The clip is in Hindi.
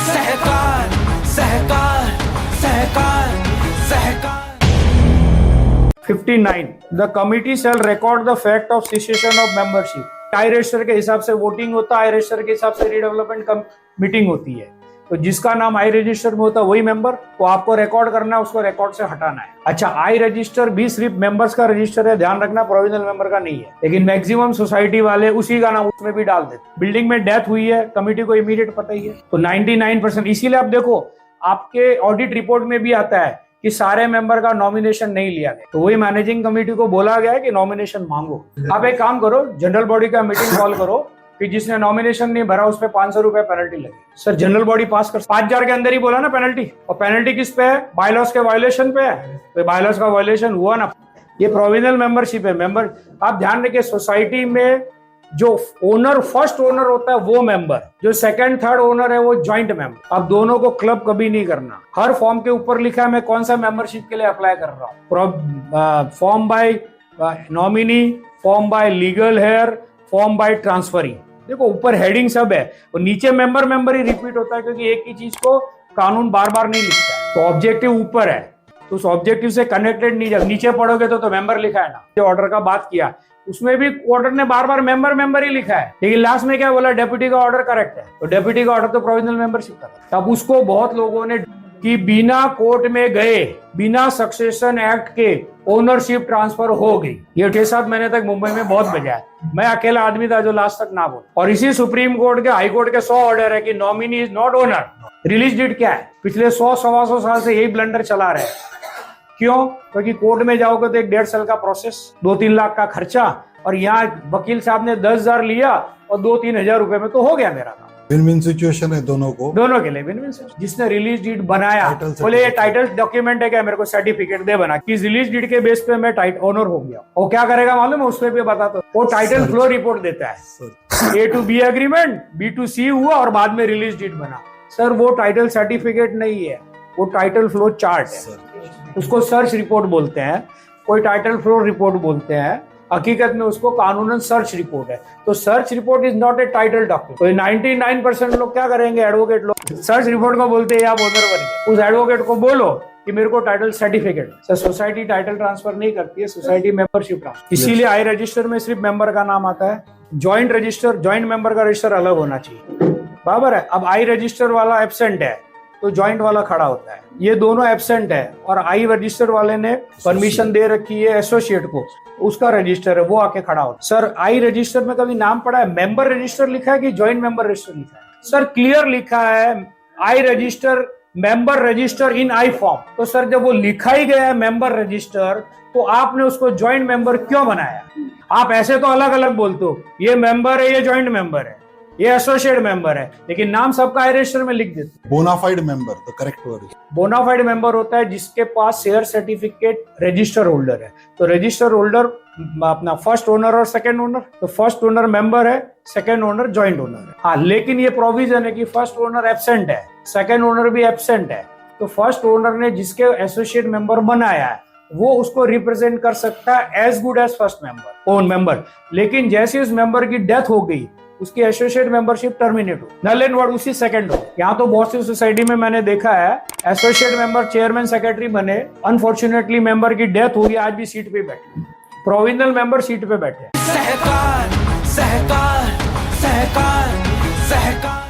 Sahakar Sahakar Sahakar Sahakar 59. The committee shall record the fact of cessation of membership. I register के हिसाब से वोटिंग होता है, आई रजिस्टर के हिसाब से रीडेवलपमेंट मीटिंग होती है। तो जिसका नाम आई रजिस्टर में होता है वही मेंबर, तो आपको रिकॉर्ड करना है, उसको रिकॉर्ड से हटाना है। अच्छा, आई रजिस्टर भी सिर्फ मेंबर्स का रजिस्टर है, ध्यान रखना, प्रोविजनल मेंबर का नहीं है। लेकिन मैक्सिमम सोसाइटी वाले उसी का नाम उसमें भी डाल देते। बिल्डिंग में डेथ हुई है, कमिटी को इमीडिएट पता ही है। तो 99%, इसीलिए आप देखो आपके ऑडिट रिपोर्ट में भी आता है कि सारे मेंबर का नॉमिनेशन नहीं लिया गया। तो वही मैनेजिंग कमेटी को बोला गया है कि नॉमिनेशन मांगो। आप एक काम करो, जनरल बॉडी का मीटिंग कॉल करो कि जिसने नॉमिनेशन नहीं भरा उस पे 500 रुपए पेनल्टी लगी। सर जनरल बॉडी पास कर 5000 के अंदर ही बोला ना पेनल्टी, और पेनल्टी किस पे है? बायलॉस के वायलेशन पे है। तो बायलॉस का वायलेशन हुआ ना, ये प्रोविजनल मेंबरशिप है। मेंबर आप ध्यान रखिए, सोसाइटी में जो ओनर फर्स्ट ओनर होता है वो मेंबर, जो सेकंड थर्ड ओनर है वो जॉइंट मेंबर। अब दोनों को क्लब कभी नहीं करना। हर फॉर्म के ऊपर लिखा है मैं कौन सा मेंबरशिप के लिए अप्लाई कर रहा हूँ। Form by nominee, form by legal heir, form by transferring. देखो ऊपर हेडिंग सब है और नीचे मेंबर ही रिपीट होता है, क्योंकि एक ही चीज को कानून बार बार नहीं लिखता है। तो ऑब्जेक्टिव ऊपर है तो उस ऑब्जेक्टिव से कनेक्टेड नहीं, जब नीचे पढ़ोगे तो मेंबर लिखा है ना। जो ऑर्डर का बात किया उसमें भी ऑर्डर ने बार बार मेंबर ही लिखा है, लेकिन लास्ट में क्या बोला? डेप्यूटी का ऑर्डर करेक्ट है। तो डेप्यूटी का ऑर्डर तो प्रोविजनल मेंबरशिप का। अब उसको बहुत लोगों ने कि बिना कोर्ट में गए, बिना सक्सेशन एक्ट के ओनरशिप ट्रांसफर हो गई। ये 6-7 महीने तक मुंबई में बहुत बजा है। मैं अकेला आदमी था जो लास्ट तक ना बोल। और इसी सुप्रीम कोर्ट के, हाई कोर्ट के 100 ऑर्डर है कि nominee is not owner. Release date क्या है? पिछले 100-125 साल से यही ब्लंडर चला रहे हैं। क्यों? क्योंकि कोर्ट में जाओगे तो 1-1.5 साल का प्रोसेस, 2-3 लाख का खर्चा, और यहाँ वकील साहब ने 10,000 लिया और 2-3 हजार रुपए में तो हो गया मेरा काम। विन विन सिचुएशन है दोनों को, दोनों के लिए विन विन सिचुएशन। जिसने रिलीज डीड बनाया बोले ये टाइटल डॉक्यूमेंट है क्या, मेरे को सर्टिफिकेट दे बना कि रिलीज डीड के बेस पे मैं ओनर हो गया। वो क्या करेगा मालूम है? उस पे भी बताता, वो टाइटल फ्लो रिपोर्ट देता है। A to B agreement, B to C हुआ और बाद में रिलीज डीड बना। सर वो टाइटल सर्टिफिकेट नहीं है, वो टाइटल फ्लो चार्ट है। उसको सर्च रिपोर्ट बोलते हैं, कोई टाइटल फ्लो रिपोर्ट बोलते हैं। हकीकत में उसको कानूनन सर्च रिपोर्ट है। तो search report is not a title document. तो 99% लोग क्या करेंगे? एडवोकेट लोग सर्च रिपोर्ट को बोलते हैं आप ओनर बन। उस एडवोकेट को बोलो कि मेरे को title certificate. Sir society title transfer नहीं करती है, सोसाइटी मेंबरशिप ट्रांसफर। इसीलिए आई रजिस्टर में सिर्फ मेंबर का नाम आता है। ज्वाइंट रजिस्टर, ज्वाइंट मेंबर का रजिस्टर अलग होना चाहिए, बराबर है। अब आई रजिस्टर वाला एब्सेंट है तो ज्वाइंट वाला खड़ा होता है। ये दोनों एब्सेंट है और आई रजिस्टर वाले ने परमिशन दे रखी है एसोसिएट को, उसका रजिस्टर है, वो आके खड़ा होता है। सर आई रजिस्टर में कभी नाम पड़ा है मेंबर रजिस्टर लिखा है कि ज्वाइंट मेंबर रजिस्टर लिखा है? सर क्लियर लिखा है I register member register in I form. तो सर जब वो लिखा ही गया है मेंबर रजिस्टर, तो आपने उसको ज्वाइंट मेंबर क्यों बनाया? आप ऐसे तो अलग अलग बोलते हो, ये मेंबर है, ये ज्वाइंट मेंबर है, ये एसोसिएट मेंबर है, लेकिन नाम सबका आई रजिस्टर में लिख देते। बोनाफाइड मेंबर, तो करेक्ट वर्ड बोनाफाइड मेंबर होता है जिसके पास शेयर सर्टिफिकेट रजिस्टर होल्डर है। तो रजिस्टर होल्डर अपना फर्स्ट ओनर और सेकंड ओनर, तो फर्स्ट ओनर मेंबर है, सेकंड ओनर जॉइंट ओनर है। हाँ, लेकिन ये प्रोविजन है कि फर्स्ट ओनर एब्सेंट है, सेकंड ओनर भी एब्सेंट है, तो फर्स्ट ओनर ने जिसके एसोसिएट मेंबर बनाया है वो उसको रिप्रेजेंट कर सकता है as good as first member, own member. लेकिन जैसे उस मेंबर की डेथ हो गई, उसकी एसोसिएट मेंबरशिप टर्मिनेट हो, नल एंड वॉइड उसी सेकंड हो। यहाँ तो बहुत सी सोसाइटी में मैंने देखा है एसोसिएट मेंबर चेयरमैन सेक्रेटरी बने, अनफॉर्चुनेटली मेंबर की डेथ हो गई, आज भी सीट पे बैठे, प्रोविजनल मेंबर सीट पे बैठे। सहकार सहकार सहकार सहकार।